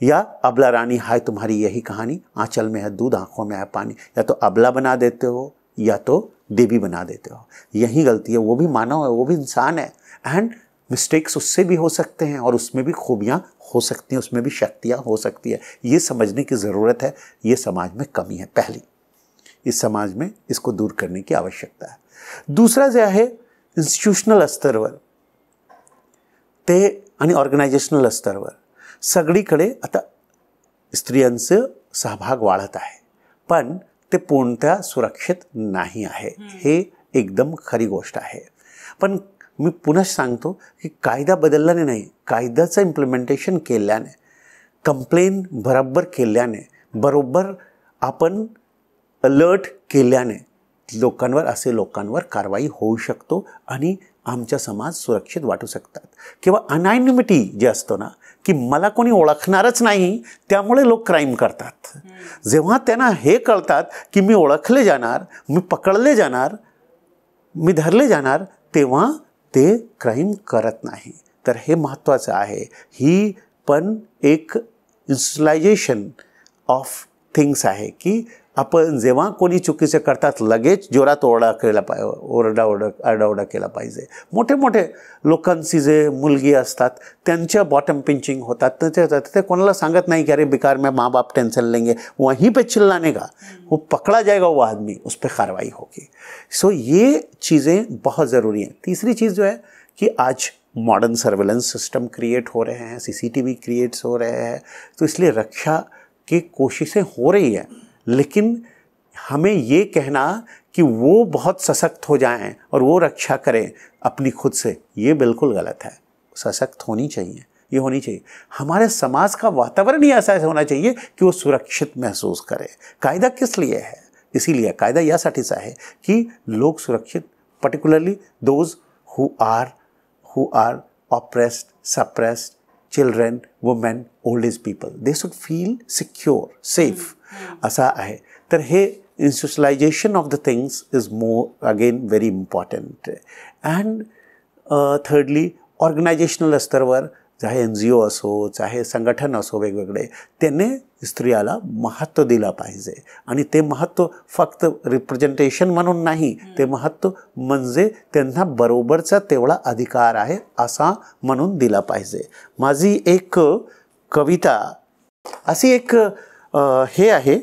या अबला रानी हाय तुम्हारी यही कहानी, आंचल में है दूध आंखों में है पानी. या तो अबला बना देते हो या तो देवी बना देते हो. यही गलती है. वो भी मानव है, वो भी इंसान है. एंड मिस्टेक्स उससे भी हो सकते हैं और उसमें भी खूबियाँ हो सकती हैं, उसमें भी शक्तियाँ हो सकती है. ये समझने की ज़रूरत है. ये समाज में कमी है. पहली, इस समाज में इसको दूर करने की आवश्यकता है. दूसरा जे आहे इन्स्टिट्यूशनल स्तरावर ते आणि ऑर्गनायझेशनल स्तरावर सगळीकडे आता स्त्रियांचं सहभाग वाढत आहे, पण ते पूर्णतः सुरक्षित नाही आहे. हे एकदम खरी गोष्ट आहे. पण मी पुन्हा सांगतो की कायदा बदलल्याने नाही, कायद्याचं इम्प्लिमेंटेशन केल्याने, कंप्लेन बरोबर केल्याने, बरोबर आपण अलर्ट केल्याने लोकांवर कारवाई होऊ शकतो आणि आमचा समाज सुरक्षित वाटू शकतात. किंवा अनायनिमिटी जे असतो ना, की मला कोणी ओळखणारच नाही त्यामुळे लोक क्राईम करतात. जेव्हा त्यांना हे कळतात की मी ओळखले जाणार, मी पकडले जाणार, मी धरले जाणार, तेव्हा ते क्राईम करत नाही. तर हे महत्त्वाचं आहे. ही पण एक इन्स्टिट्यूशनलायझेशन ऑफ थिंग्स आहे की आपण जेव्हा कोणी चुकीचे करतात लगेच जोरात आरडाओरडा केला पाहिजे. मोठे मोठे लोकांची जे मुलगी असतात त्यांच्या बॉटम पिंचिंग होतात, ते कोणाला सांगत नाही की अरे बेकार में माँ बाप टेंशन लेंगे, वहीं पे चिल्लाने का, वो पकड़ा जाएगा वो आदमी, उस पर कार्रवाई होगी. सो ये चीज़ें बहुत ज़रूरी हैं. तीसरी चीज़ जो है कि आज मॉडर्न सर्वेलेंस सिस्टम क्रिएट हो रहे हैं, CCTV क्रिएट्स हो रहे हैं, तो इसलिए रक्षा की कोशिशें हो रही हैं. लेकिन हमें ये कहना कि वो बहुत सशक्त हो जाएं और वो रक्षा करें अपनी खुद से, ये बिल्कुल गलत है. सशक्त होनी चाहिए, ये होनी चाहिए. हमारे समाज का वातावरण ही ऐसा होना चाहिए कि वो सुरक्षित महसूस करे. कायदा किस लिए है? इसीलिए कायदा यासाठीच आहे की लोक सुरक्षित, particularly those who are oppressed, suppressed, children, women, old age people, they should feel secure, safe. असा आहे. तर हे institutionalisation of the things is more again very important. And thirdly organisational स्तरावर चाहे NGO असो, चाहे संघटन असो वेगवेगळे, त्याने स्त्रियाला महत्त्व दिलं पाहिजे. आणि ते महत्त्व फक्त रिप्रेझेंटेशन म्हणून नाही, ते महत्त्व म्हणजे त्यांना बरोबरचा तेवढा अधिकार आहे असा म्हणून दिला पाहिजे. माझी एक कविता अशी एक हे आहे,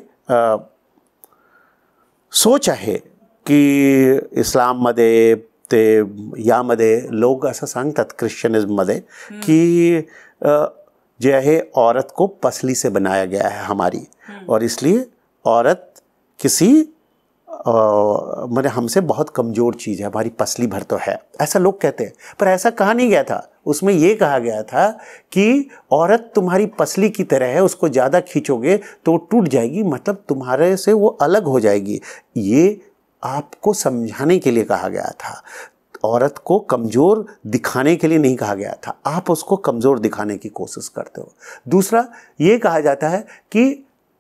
सोच आहे की इस्लाममध्ये ते यामध्ये लोग असं सांगतात ख्रिश्चनिज्ममध्ये की जे आहे औरत को पसली से बनाया गया है हमारी, और इसलिए औरत किसी मैंने हमसे बहुत कमज़ोर चीज़ है, हमारी पसली भर तो है, ऐसा लोग कहते हैं. पर ऐसा कहा नहीं गया था. उसमें ये कहा गया था कि औरत तुम्हारी पसली की तरह है, उसको ज़्यादा खींचोगे तो वो टूट जाएगी, मतलब तुम्हारे से वो अलग हो जाएगी. ये आपको समझाने के लिए कहा गया था. औरत को कमज़ोर दिखाने के लिए नहीं कहा गया था. आप उसको कमज़ोर दिखाने की कोशिश करते हो. दूसरा ये कहा जाता है कि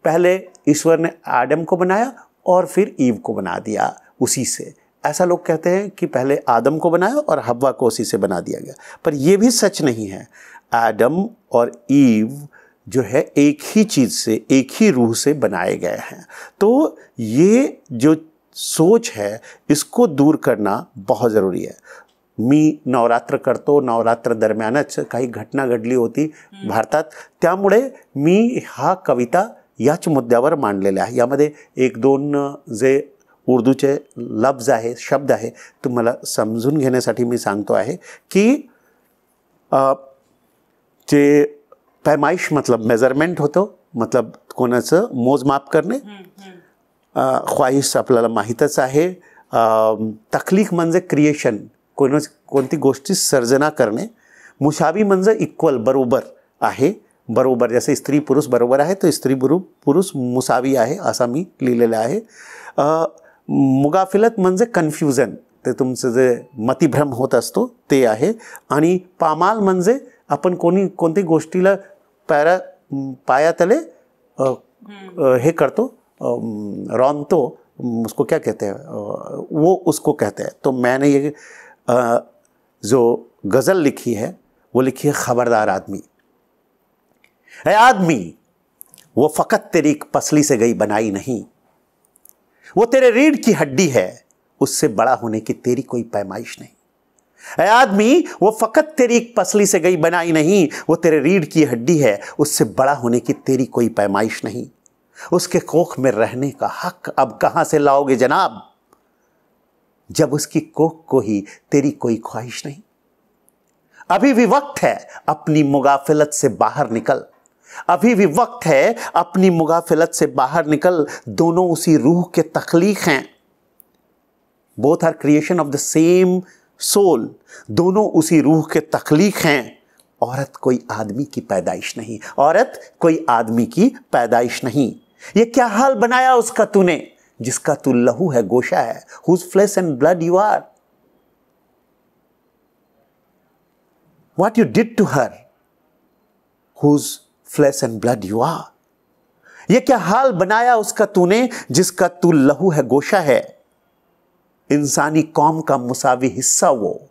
पहले ईश्वर ने आदम को बनाया और फिर ईव को बना दिया उसी से. ऐसा लोग कहते हैं कि पहले आदम को बनाया और हव्वा को उसी से बना दिया गया, पर यह भी सच नहीं है. आदम और ईव जो है एक ही चीज़ से, एक ही रूह से बनाए गए हैं. तो ये जो सोच है इसको दूर करना बहुत ज़रूरी आहे. मी नवरात्र करतो, नवरात्र दरम्यानच काही घटना घडली होती भारतात, त्यामुळे मी हा कविता याच मुद्द्यावर मांडलेल्या आहे. यामध्ये एक दोन जे उर्दूचे लफ्ज आहे, शब्द आहे, तुम्हाला समजून घेण्यासाठी मी सांगतो आहे की जे पैमाइश मतलब मेजरमेंट होतो, मतलब कोणाचं मोजमाप करणे. ख्वाहिश आपल्याला माहीतच आहे. तख्लीक म्हणजे क्रिएशन, कोणती गोष्टी सर्जना करणे. मुशावी म्हणजे इक्वल, बरोबर आहे. बरोबर, जसे स्त्री पुरुष बरोबर आहे तर स्त्री पुरुष मुसावी आहे असं मी लिहिलेलं आहे. मुगाफिलत म्हणजे कन्फ्युजन, ते तुमचं जे मतिभ्रम होत असतो ते आहे. आणि पामाल म्हणजे आपण कोणती गोष्टीला पायातले हे करतो, रौनतो, उसको क्या कहते हैं, वो उसको कहते हैं. तो मैंने ये जो गज़ल लिखी है वो लिखी है खबरदार आदमी. है आदमी वो फ़कत तेरी एक पसली से गई बनाई नहीं, वो तेरे रीढ़ की हड्डी है, उससे बड़ा होने की तेरी कोई पैमाइश नहीं. है आदमी वो फ़कत तेरी एक पसली से गई बनाई नहीं, वो तेरे रीढ़ की हड्डी है, उससे बड़ा होने की तेरी कोई पैमाइश नहीं. उसके कोख में रहने का हक अब कहां से लाओगे जनाब, जब उसकी कोख को ही तेरी कोई ख्वाहिश नहीं. अभी भी वक्त है अपनी मुगाफिलत से बाहर निकल, अभी भी वक्त है अपनी मुगाफिलत से बाहर निकल. दोनों उसी रूह के तख्लीक हैं, both are creation of the same soul. दोनों उसी रूह के तख्लीक हैं. औरत कोई आदमी की पैदाइश नहीं, औरत कोई आदमी की पैदाइश नहीं. ये क्या हाल बनाया उसका तूने, जिसका तू लहू है गोशा है, whose flesh and blood you are. What you did to her, whose flesh and blood you are. ये क्या हाल बनाया उसका तूने, जिसका तू लहू है गोशा है. इंसानी कौम का मुसावी हिस्सा वो,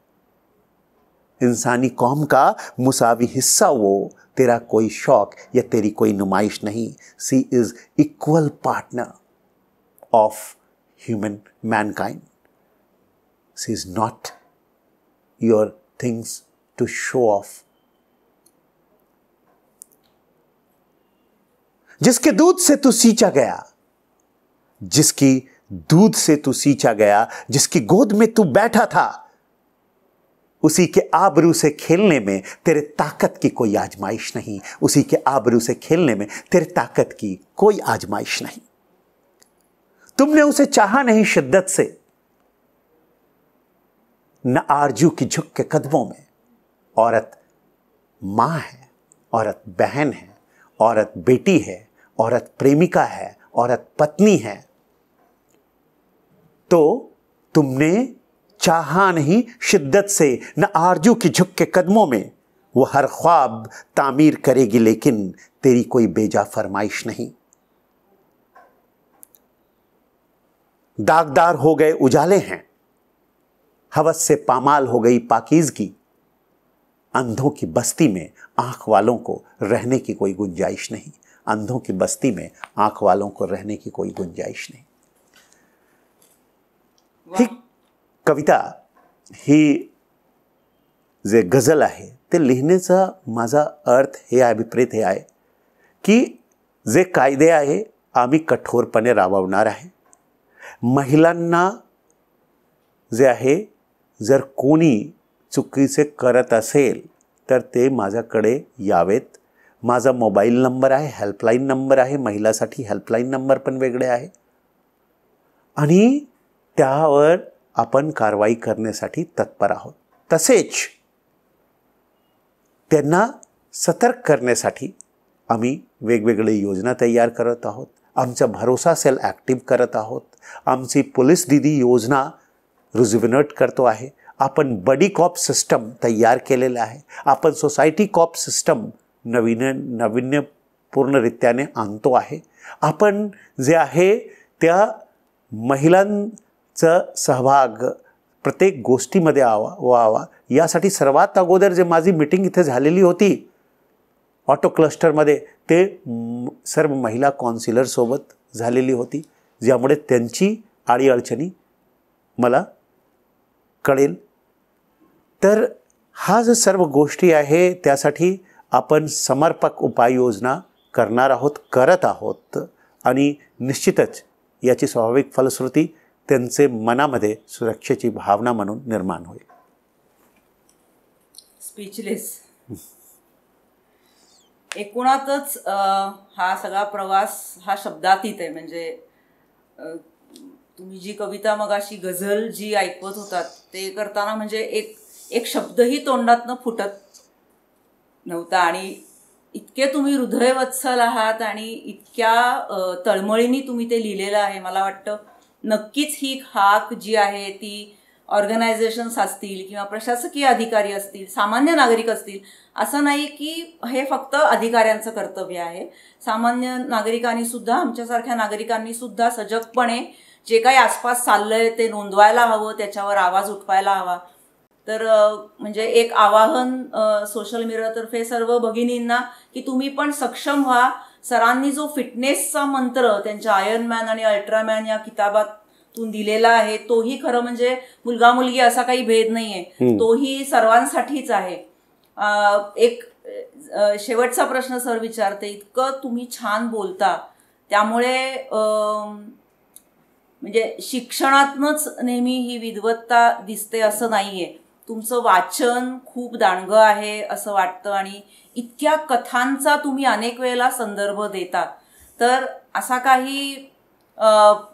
इंसानी कौम का मुसावी हिस्सा वो. तेरा कोई शौक या तेरी कोई नुमाइश नहीं. She is equal partner of human mankind. She is not your things to show off. जिसके दूध से तू सींचा गया, जिसकी दूध से तू सींचा गया, जिसकी गोद में तू बैठा था, उसी के आबरू से खेलने में तेरे ताकत की कोई आजमाइश नहीं. उसी के आबरू से खेलने में तेरे ताकत की कोई आजमाइश नहीं. तुमने उसे चाहा नहीं शिद्दत से, न आरजू की झुक के कदमों में. औरत मां है, औरत बहन है, औरत बेटी है, औरत प्रेमिका है, औरत पत्नी है. तो तुमने चाहा नहीं शिद्दत से, न आरजू की झुक के कदमों में. वो हर ख्वाब तामीर करेगी लेकिन तेरी कोई बेजा फरमाइश नहीं. दागदार हो गए उजाले हैं, हवस से पामाल हो गई पाकीज़गी. अंधों की बस्ती में आंख वालों को रहने की कोई गुंजाइश नहीं. अंधों की बस्ती में आंख वालों को रहने की कोई गुंजाइश नहीं. ही कविता ही जे गझल आहे ते लिहिण्याचा माझा अर्थ हे अभिप्रेत हे आहे की जे कायदे आहे आम्ही कठोरपणे राबवणार आहे. महिलांना जे आहे जर कोणी चुकीचे करत असेल तर ते माझ्याकडे यावेत. माझा मोबाईल नंबर आहे, हेल्पलाईन नंबर आहे, महिलासाठी हेल्पलाईन नंबर पण वेगळे आहे आणि त्यावर आपण कारवाई करण्यासाठी तत्पर आहोत. तसेच त्यांना सतर्क करण्यासाठी आम्ही वेगवेगळे योजना तयार करत आहोत. आमचा भरोसा सेल ॲक्टिव्ह करत आहोत. आमची पोलीस दिदी योजना रुजविनट करतो आहे. आपण बडी कॉप सिस्टम तयार केलेलं आहे. आपण सोसायटी कॉप सिस्टम नाविन्यपूर्णरित्याने आणतो आहे. आपण जे आहे त्या महिलांचा सहभाग प्रत्येक गोष्टीमध्ये व्हावा यासाठी सर्वात अगोदर जे माझी मीटिंग इथे झालेली होती ऑटो क्लस्टरमध्ये ते सर्व महिला काउन्सिलरसोबत झालेली होती, ज्यामुळे त्यांची अडीअडचणी मला कळेल. तर हा जो सर्व गोष्टी आहे त्यासाठी आपण समर्पक उपाययोजना करणार आहोत, करत आहोत आणि निश्चितच याची स्वाभाविक फलश्रुती त्यांचे मनामध्ये सुरक्षेची भावना म्हणून निर्माण होईल. स्पीचलेस. एकूणातच हा सगळा प्रवास हा शब्दातीत आहे. म्हणजे तुम्ही जी कविता मगाशी गझल जी ऐकवत होतात ते करताना म्हणजे एक शब्दही तोंडातनं फुटत नव्हता आणि इतके तुम्ही हृदयवत्सल आहात आणि इतक्या तळमळीने तुम्ही ते लिहिलेलं आहे. मला वाटतं नक्कीच ही हाक जी आहे ती ऑर्गनायझेशन्स असतील किंवा प्रशासकीय अधिकारी असतील, सामान्य नागरिक असतील, असं नाही की हे फक्त अधिकाऱ्यांचं कर्तव्य आहे. सामान्य नागरिकांनी सुद्धा, आमच्यासारख्या नागरिकांनी सुद्धा सजगपणे जे काही आसपास चाललंय ते नोंदवायला हवं, त्याच्यावर आवाज उठवायला हवा. तर म्हणजे एक आवाहन सोशल मिररतर्फे सर्व भगिनींना की तुम्ही पण सक्षम व्हा. सरांनी जो फिटनेसचा मंत्र त्यांच्या आयर्नमॅन आणि अल्ट्रामॅन या किताबातून दिलेला आहे, तोही खरं म्हणजे मुलगा मुलगी असा काही भेद नाहीये, तोही सर्वांसाठीच आहे. एक शेवटचा प्रश्न सर विचारते, इतकं तुम्ही छान बोलता, त्यामुळे म्हणजे शिक्षणातनंच नेहमी ही विद्वत्ता दिसते असं नाहीये. तुमचं वाचन खूप दांडगं आहे असं वाटतं आणि इतक्या कथांचा तुम्ही अनेक वेळेला संदर्भ देता. तर असा काही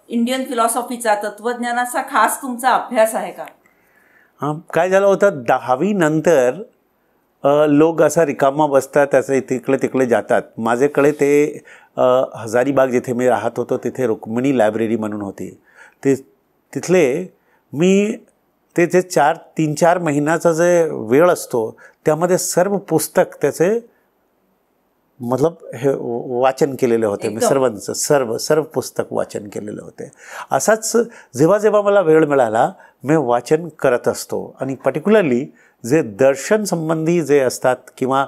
इंडियन फिलॉसॉफीचा, तत्वज्ञानाचा खास तुमचा अभ्यास आहे का? काय झालं होतं, 10वी नंतर लोक असा रिकामा बसतात, असं तिकडे तिकडे जातात. माझ्याकडे ते हजारीबाग जिथे मी राहत होतो तिथे रुक्मिणी लायब्ररी म्हणून होती. तिथले मी ते जे 3-4 महिन्याचा जे वेळ असतो त्यामध्ये सर्व पुस्तक त्याचे मतलब हे वाचन केलेले होते. मी सर्वांचं सर्व पुस्तक वाचन केलेले होते. असाच जेव्हा जेव्हा मला वेळ मिळाला मी वाचन करत असतो. आणि पर्टिक्युलरली जे दर्शन संबंधी जे असतात किंवा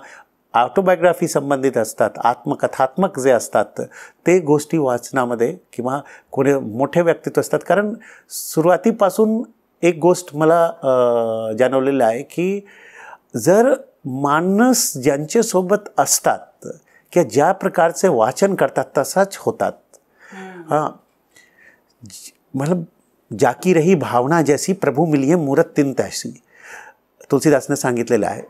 ऑटोबायोग्राफी संबंधित असतात, आत्मकथात्मक जे असतात ते गोष्टी वाचनामध्ये, किंवा कोणी मोठे व्यक्तित्व असतात. कारण सुरुवातीपासून एक गोष्ट मला जाणवलेलं आहे की जर माणूस ज्यांच्यासोबत असतात किंवा ज्या प्रकारचे वाचन करतात तसाच होतात. हां, मतलब जाकी रही भावना जैसी प्रभु मिलिए मूरत तिन तैसी, तुलसीदास ने सांगितलेलं आहे.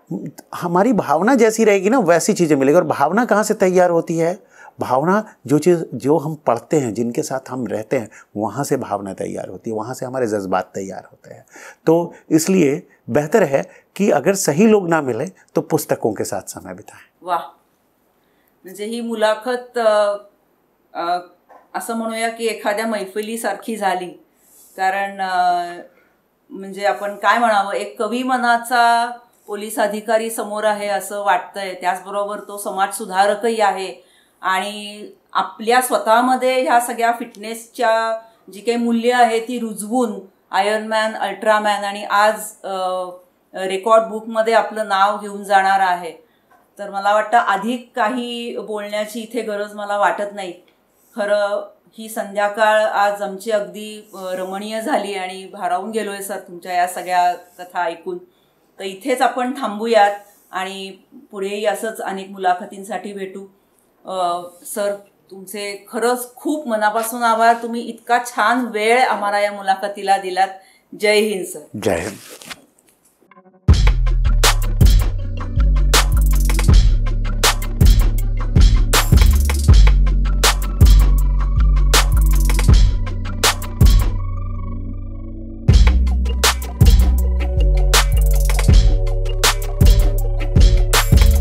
हमारी भावना जैसी रहेगी ना वैसी चीज़ें मिलेगी. और भावना कहाँ से तैयार होती है? भावना जो हम पढ़ते हैं, जिनके साथ हम रहते हैं, वहाँ से भावना तैयार होती है, वहाँ से हमारे जज्बात तैयार होते हैं. तो इसलिए बेहतर है कि अगर सही लोग ना मिले तो पुस्तकों के साथ समय बिताएं. वाह, म्हणजे ही मुलाखत असं म्हणूया की एखाद्या मैफिलीसारखी झाली. कारण म्हणजे आपण काय म्हणावं, एक कवी मनाचा पोलीस अधिकारी समोर आहे असं वाटतंय. त्याचबरोबर तो समाजसुधारकही आहे आणि आपल्या स्वतःमध्ये ह्या सगळ्या फिटनेसच्या जी काही मूल्य आहे ती रुजवून आयर्नमॅन, अल्ट्रामॅन आणि आज रेकॉर्ड बुकमध्ये आपलं नाव घेऊन जाणार आहे. तर मला वाटतं अधिक काही बोलण्याची इथे गरज मला वाटत नाही. खरं ही संध्याकाळ आज आमची अगदी रमणीय झाली आणि भारावून गेलोय सर तुमच्या या सगळ्या कथा ऐकून. तर इथेच आपण थांबूयात आणि पुढेही असंच अनेक मुलाखतींसाठी भेटू. सर तुमचे खरंच खूप मनापासून आभार. तुम्ही इतका छान वेळ आम्हाला या मुलाखतीला दिलात. जय हिंद सर. जय हिंद.